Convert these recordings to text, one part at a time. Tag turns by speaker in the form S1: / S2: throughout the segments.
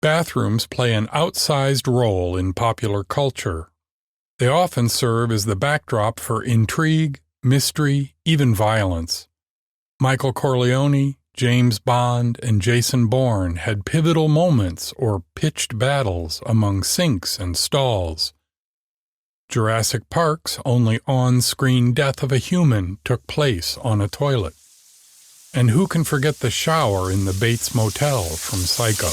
S1: Bathrooms play an outsized role in popular culture. They often serve as the backdrop for intrigue, mystery, even violence. Michael Corleone, James Bond, and Jason Bourne had pivotal moments or pitched battles among sinks and stalls. Jurassic Park's only on-screen death of a human took place on a toilet. And who can forget the shower in the Bates Motel from Psycho?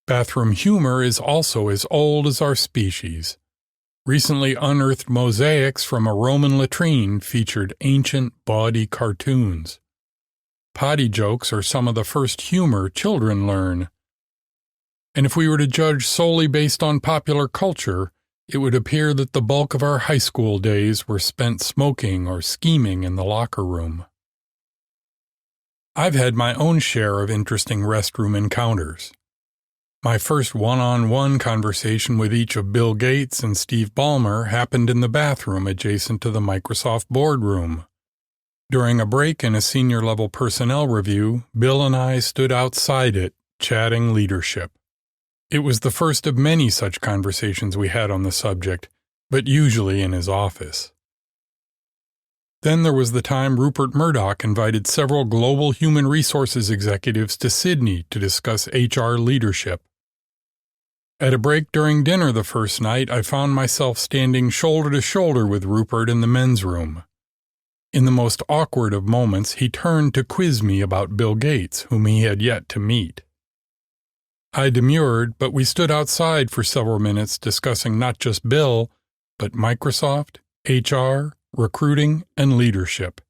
S1: Bathroom humor is also as old as our species. Recently unearthed mosaics from a Roman latrine featured ancient, bawdy cartoons. Potty jokes are some of the first humor children learn. And if we were to judge solely based on popular culture, it would appear that the bulk of our high school days were spent smoking or scheming in the locker room. I've had my own share of interesting restroom encounters. My first one-on-one conversation with each of Bill Gates and Steve Ballmer happened in the bathroom adjacent to the Microsoft boardroom. During a break in a senior-level personnel review, Bill and I stood outside it, chatting leadership. It was the first of many such conversations we had on the subject, but usually in his office. Then there was the time Rupert Murdoch invited several global human resources executives to Sydney to discuss HR leadership. At a break during dinner the first night, I found myself standing shoulder to shoulder with Rupert in the men's room. In the most awkward of moments, he turned to quiz me about Bill Gates, whom he had yet to meet. I demurred, but we stood outside for several minutes discussing not just Bill, but Microsoft, HR, recruiting, and leadership.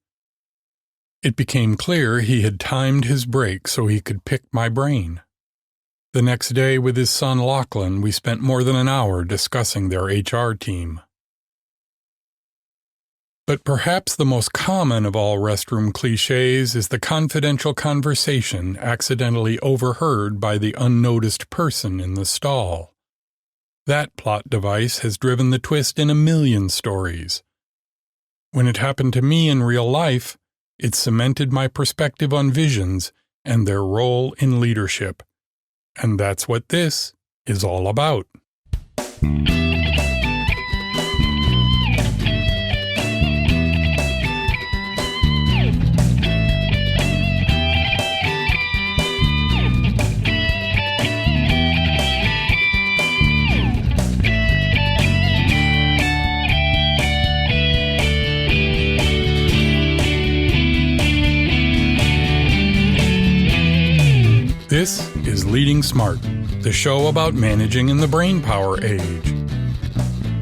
S1: It became clear he had timed his break so he could pick my brain. The next day, with his son Lachlan, we spent more than an hour discussing their HR team. But perhaps the most common of all restroom cliches is the confidential conversation accidentally overheard by the unnoticed person in the stall. That plot device has driven the twist in a million stories. When it happened to me in real life, it cemented my perspective on visions and their role in leadership. And that's what this is all about. This is Leading Smart, the show about managing in the brainpower age.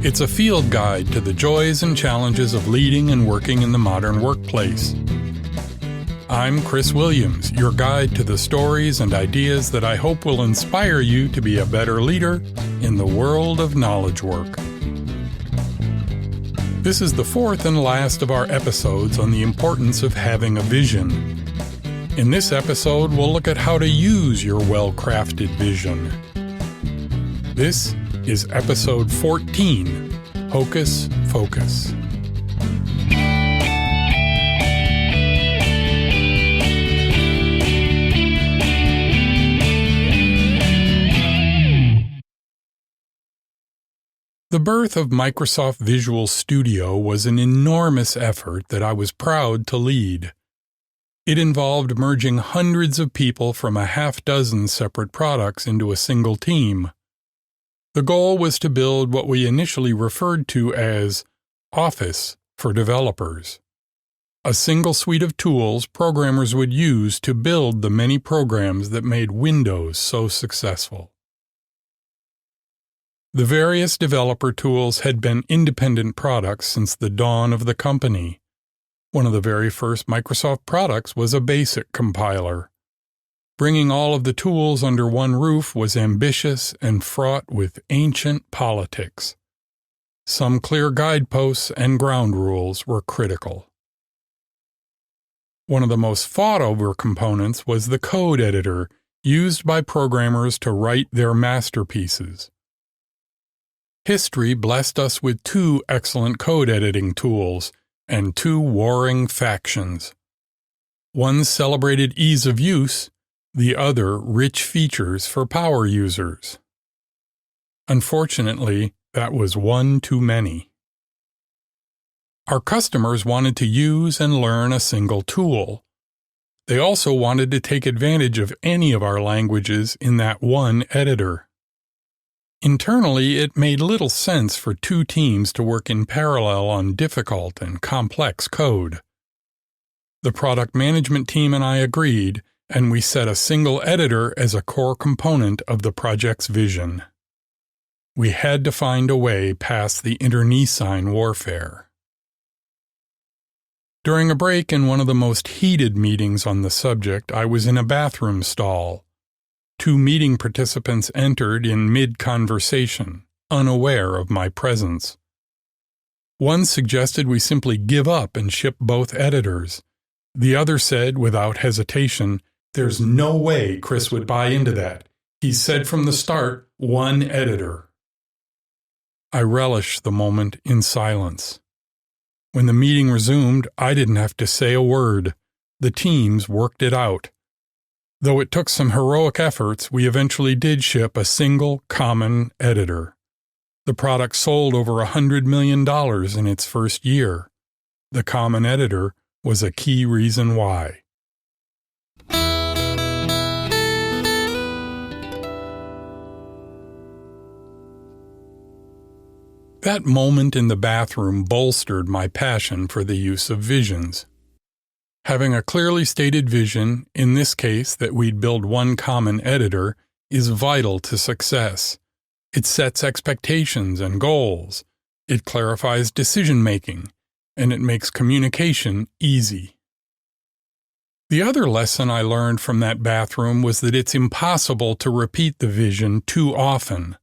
S1: It's a field guide to the joys and challenges of leading and working in the modern workplace. I'm Chris Williams, your guide to the stories and ideas that I hope will inspire you to be a better leader in the world of knowledge work. This is the fourth and last of our episodes on the importance of having a vision. In this episode, we'll look at how to use your well-crafted vision. This is episode 14, Hocus Focus. The birth of Microsoft Visual Studio was an enormous effort that I was proud to lead. It involved merging hundreds of people from a half-dozen separate products into a single team. The goal was to build what we initially referred to as Office for developers, a single suite of tools programmers would use to build the many programs that made Windows so successful. The various developer tools had been independent products since the dawn of the company. One of the very first Microsoft products was a BASIC compiler. Bringing all of the tools under one roof was ambitious and fraught with ancient politics. Some clear guideposts and ground rules were critical. One of the most fought-over components was the code editor, used by programmers to write their masterpieces. History blessed us with two excellent code editing tools, and two warring factions. One celebrated ease of use, the other rich features for power users. Unfortunately, that was one too many. Our customers wanted to use and learn a single tool. They also wanted to take advantage of any of our languages in that one editor. Internally, it made little sense for two teams to work in parallel on difficult and complex code. The product management team and I agreed, and we set a single editor as a core component of the project's vision. We had to find a way past the internecine warfare. During a break in one of the most heated meetings on the subject, I was in a bathroom stall. Two meeting participants entered in mid-conversation, unaware of my presence. One suggested we simply give up and ship both editors. The other said, without hesitation, "There's no way Chris would buy into that. He said from the start, one editor." I relished the moment in silence. When the meeting resumed, I didn't have to say a word. The teams worked it out. Though it took some heroic efforts, we eventually did ship a single, common editor. The product sold over $100 million in its first year. The common editor was a key reason why. That moment in the bathroom bolstered my passion for the use of visions. Having a clearly stated vision, in this case that we'd build one common editor, is vital to success. It sets expectations and goals. It clarifies decision-making, and it makes communication easy. The other lesson I learned from that bathroom was that it's impossible to repeat the vision too often.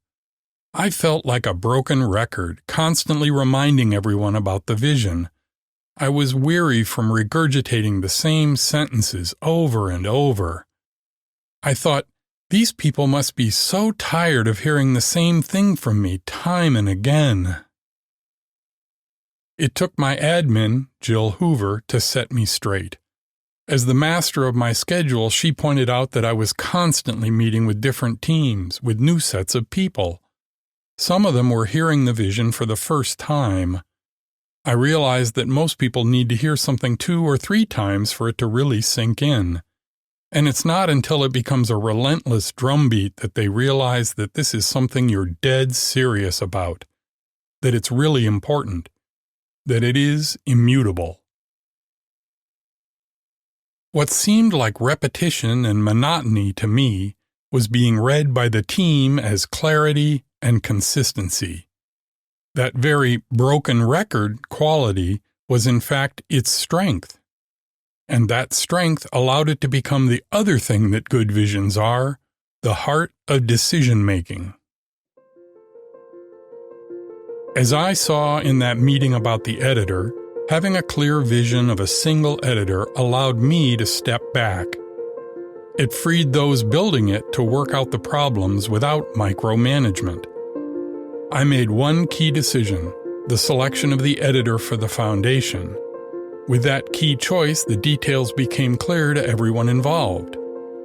S1: I felt like a broken record, constantly reminding everyone about the vision. I was weary from regurgitating the same sentences over and over. I thought, these people must be so tired of hearing the same thing from me time and again. It took my admin, Jill Hoover, to set me straight. As the master of my schedule, she pointed out that I was constantly meeting with different teams, with new sets of people. Some of them were hearing the vision for the first time. I realized that most people need to hear something 2 or 3 times for it to really sink in. And it's not until it becomes a relentless drumbeat that they realize that this is something you're dead serious about, that it's really important, that it is immutable. What seemed like repetition and monotony to me was being read by the team as clarity and consistency. That very broken record quality was in fact its strength. And that strength allowed it to become the other thing that good visions are, the heart of decision-making. As I saw in that meeting about the editor, having a clear vision of a single editor allowed me to step back. It freed those building it to work out the problems without micromanagement. I made one key decision, the selection of the editor for the foundation. With that key choice, the details became clear to everyone involved.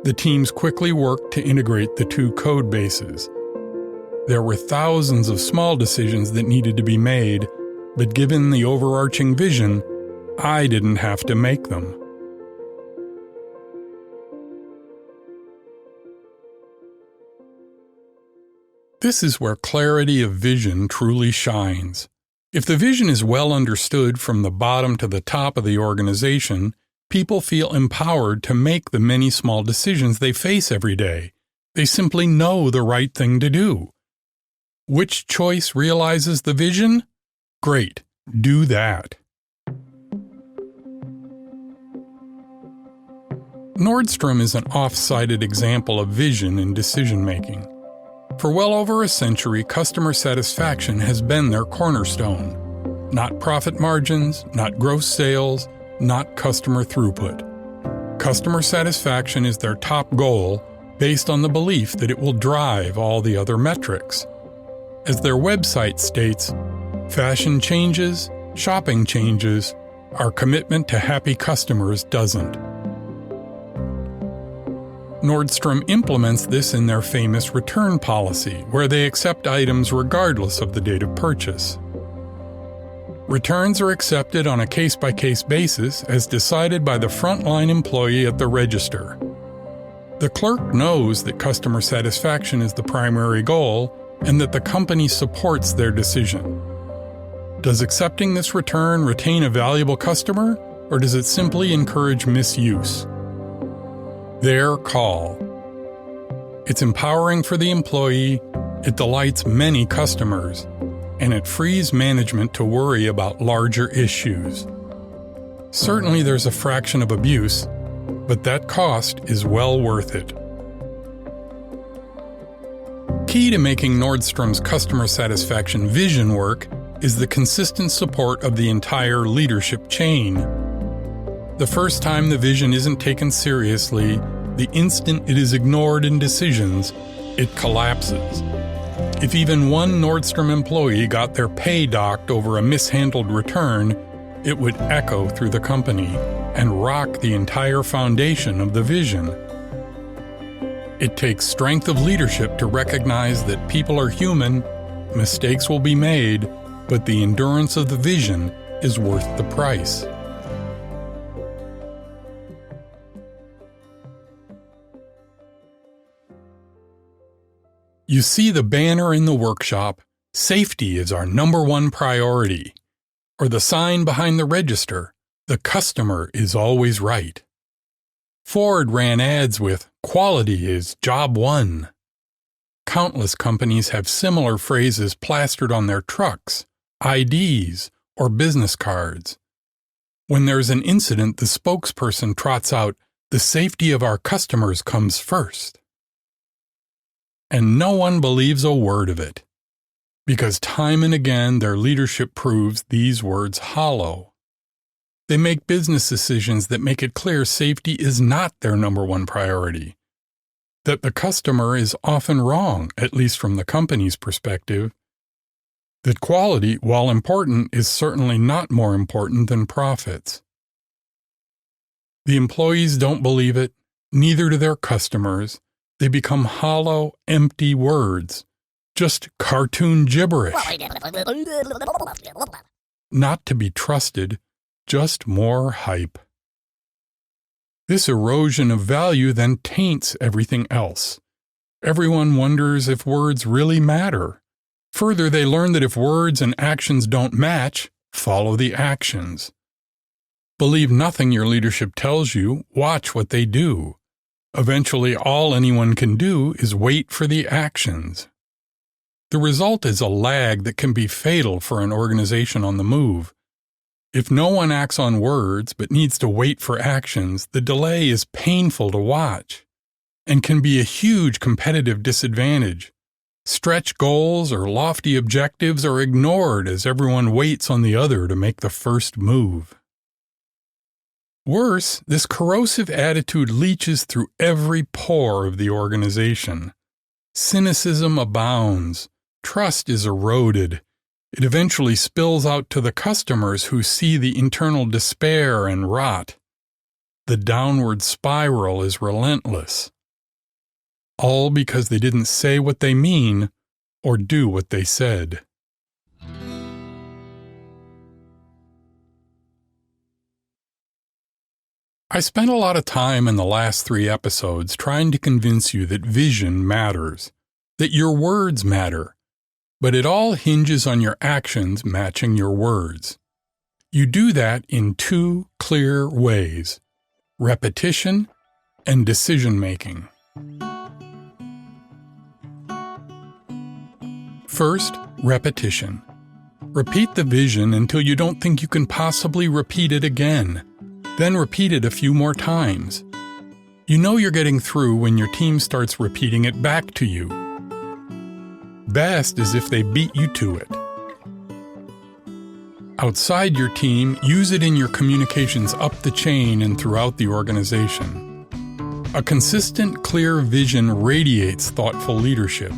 S1: The teams quickly worked to integrate the 2 code bases. There were thousands of small decisions that needed to be made, but given the overarching vision, I didn't have to make them. This is where clarity of vision truly shines. If the vision is well understood from the bottom to the top of the organization, people feel empowered to make the many small decisions they face every day. They simply know the right thing to do. Which choice realizes the vision? Great, do that. Nordstrom is an oft-cited example of vision in decision-making. For well over a century, customer satisfaction has been their cornerstone. Not profit margins, not gross sales, not customer throughput. Customer satisfaction is their top goal based on the belief that it will drive all the other metrics. As their website states, fashion changes, shopping changes, our commitment to happy customers doesn't. Nordstrom implements this in their famous return policy, where they accept items regardless of the date of purchase. Returns are accepted on a case-by-case basis as decided by the frontline employee at the register. The clerk knows that customer satisfaction is the primary goal and that the company supports their decision. Does accepting this return retain a valuable customer, or does it simply encourage misuse? Their call. It's empowering for the employee, it delights many customers, and it frees management to worry about larger issues. Certainly there's a fraction of abuse, but that cost is well worth it. Key to making Nordstrom's customer satisfaction vision work is the consistent support of the entire leadership chain. The first time the vision isn't taken seriously, the instant it is ignored in decisions, it collapses. If even one Nordstrom employee got their pay docked over a mishandled return, it would echo through the company and rock the entire foundation of the vision. It takes strength of leadership to recognize that people are human, mistakes will be made, but the endurance of the vision is worth the price. You see the banner in the workshop, "Safety is our #1 priority," or the sign behind the register, "The customer is always right." Ford ran ads with, "Quality is job one." Countless companies have similar phrases plastered on their trucks, IDs, or business cards. When there's an incident, the spokesperson trots out, "The safety of our customers comes first." And no one believes a word of it, because time and again their leadership proves these words hollow. They make business decisions that make it clear safety is not their #1 priority, that the customer is often wrong, at least from the company's perspective, that quality, while important, is certainly not more important than profits. The employees don't believe it, neither do their customers. They become hollow, empty words, just cartoon gibberish. Not to be trusted, just more hype. This erosion of value then taints everything else. Everyone wonders if words really matter. Further, they learn that if words and actions don't match, follow the actions. Believe nothing your leadership tells you, watch what they do. Eventually, all anyone can do is wait for the actions. The result is a lag that can be fatal for an organization on the move. If no one acts on words but needs to wait for actions, the delay is painful to watch and can be a huge competitive disadvantage. Stretch goals or lofty objectives are ignored as everyone waits on the other to make the first move. Worse, this corrosive attitude leaches through every pore of the organization. Cynicism abounds. Trust is eroded. It eventually spills out to the customers who see the internal despair and rot. The downward spiral is relentless. All because they didn't say what they mean or do what they said. I spent a lot of time in the last 3 episodes trying to convince you that vision matters, that your words matter, but it all hinges on your actions matching your words. You do that in 2 clear ways: repetition and decision-making. First, repetition. Repeat the vision until you don't think you can possibly repeat it again. Then repeat it a few more times. You know you're getting through when your team starts repeating it back to you. Best is if they beat you to it. Outside your team, use it in your communications up the chain and throughout the organization. A consistent, clear vision radiates thoughtful leadership.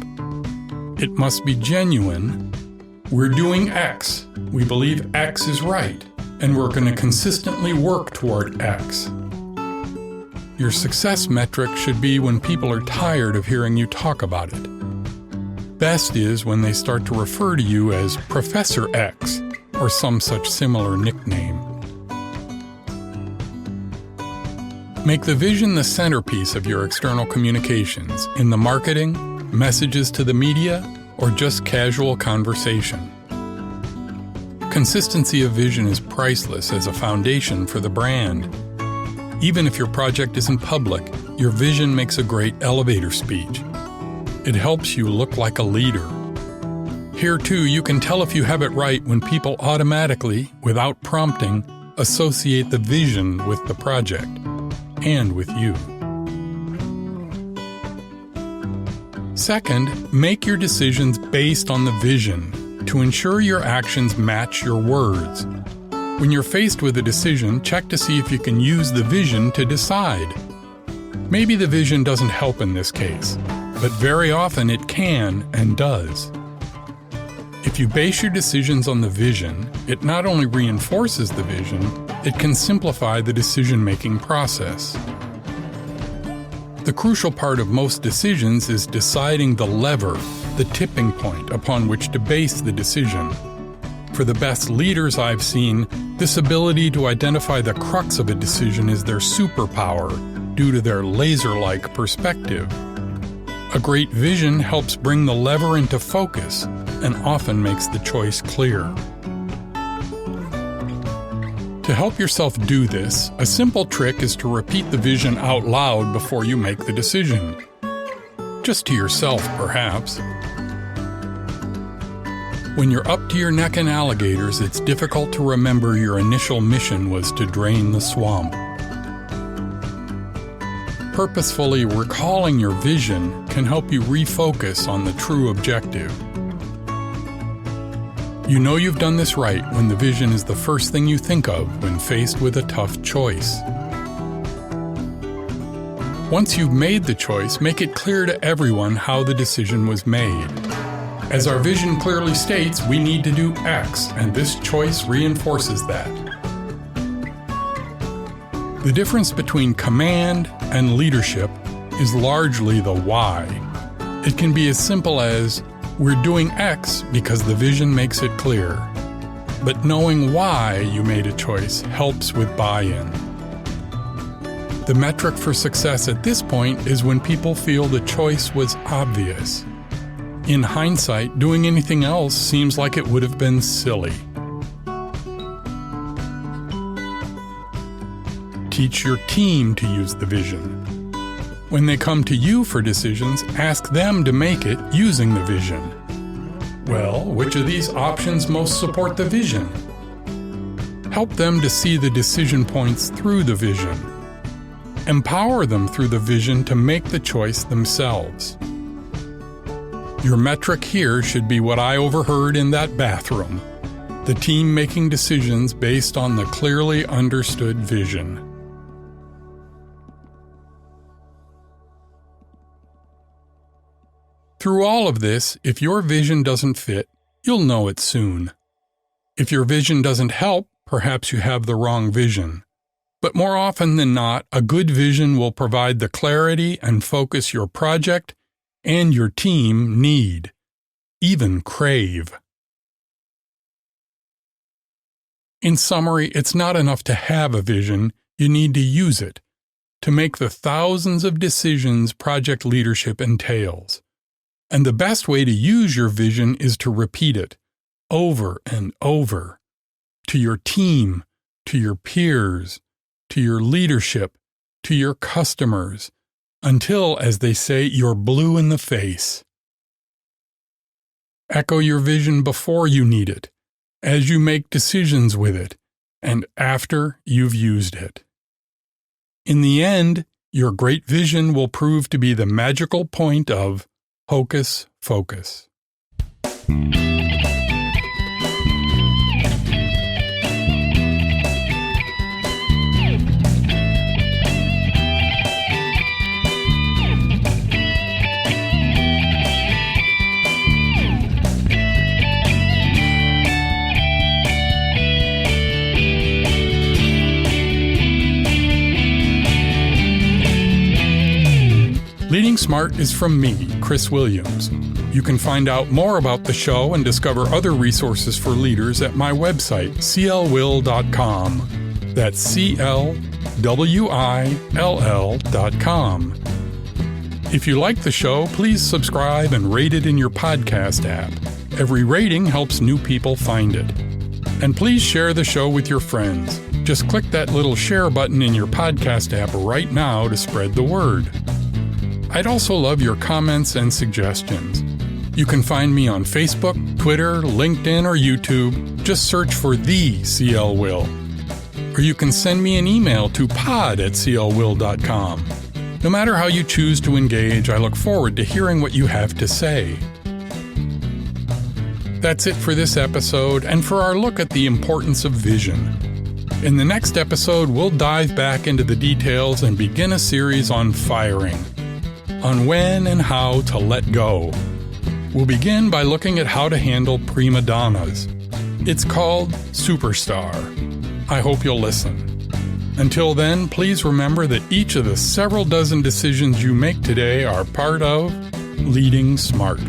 S1: It must be genuine. We're doing X. We believe X is right, and we're going to consistently work toward X. Your success metric should be when people are tired of hearing you talk about it. Best is when they start to refer to you as Professor X or some such similar nickname. Make the vision the centerpiece of your external communications in the marketing, messages to the media, or just casual conversation. Consistency of vision is priceless as a foundation for the brand. Even if your project isn't public, your vision makes a great elevator speech. It helps you look like a leader. Here too, you can tell if you have it right when people automatically, without prompting, associate the vision with the project, and with you. Second, make your decisions based on the vision to ensure your actions match your words. When you're faced with a decision, check to see if you can use the vision to decide. Maybe the vision doesn't help in this case, but very often it can and does. If you base your decisions on the vision, it not only reinforces the vision, it can simplify the decision-making process. The crucial part of most decisions is deciding the lever, the tipping point upon which to base the decision. For the best leaders I've seen, this ability to identify the crux of a decision is their superpower due to their laser-like perspective. A great vision helps bring the lever into focus and often makes the choice clear. To help yourself do this, a simple trick is to repeat the vision out loud before you make the decision. Just to yourself, perhaps. When you're up to your neck in alligators, it's difficult to remember your initial mission was to drain the swamp. Purposefully recalling your vision can help you refocus on the true objective. You know you've done this right when the vision is the first thing you think of when faced with a tough choice. Once you've made the choice, make it clear to everyone how the decision was made. As our vision clearly states, we need to do X, and this choice reinforces that. The difference between command and leadership is largely the why. It can be as simple as, we're doing X because the vision makes it clear. But knowing why you made a choice helps with buy-in. The metric for success at this point is when people feel the choice was obvious. In hindsight, doing anything else seems like it would have been silly. Teach your team to use the vision. When they come to you for decisions, ask them to make it using the vision. Well, which of these options most support the vision? Help them to see the decision points through the vision. Empower them through the vision to make the choice themselves. Your metric here should be what I overheard in that bathroom: the team making decisions based on the clearly understood vision. Through all of this, if your vision doesn't fit, you'll know it soon. If your vision doesn't help, perhaps you have the wrong vision. But more often than not, a good vision will provide the clarity and focus your project and your team need, even crave. In summary, it's not enough to have a vision, you need to use it to make the thousands of decisions project leadership entails. And the best way to use your vision is to repeat it over and over to your team, to your peers, to your leadership, to your customers, until, as they say, you're blue in the face. Echo your vision before you need it, as you make decisions with it, and after you've used it. In the end, your great vision will prove to be the magical point of hocus pocus. Leading Smart is from me, Chris Williams. You can find out more about the show and discover other resources for leaders at my website, clwill.com. That's CLWILL.com. If you like the show, please subscribe and rate it in your podcast app. Every rating helps new people find it. And please share the show with your friends. Just click that little share button in your podcast app right now to spread the word. I'd also love your comments and suggestions. You can find me on Facebook, Twitter, LinkedIn, or YouTube. Just search for The CL Will. Or you can send me an email to pod@clwill.com. No matter how you choose to engage, I look forward to hearing what you have to say. That's it for this episode and for our look at the importance of vision. In the next episode, we'll dive back into the details and begin a series on firing, on when and how to let go. We'll begin by looking at how to handle prima donnas. It's called Superstar. I hope you'll listen. Until then, please remember that each of the several dozen decisions you make today are part of Leading Smart.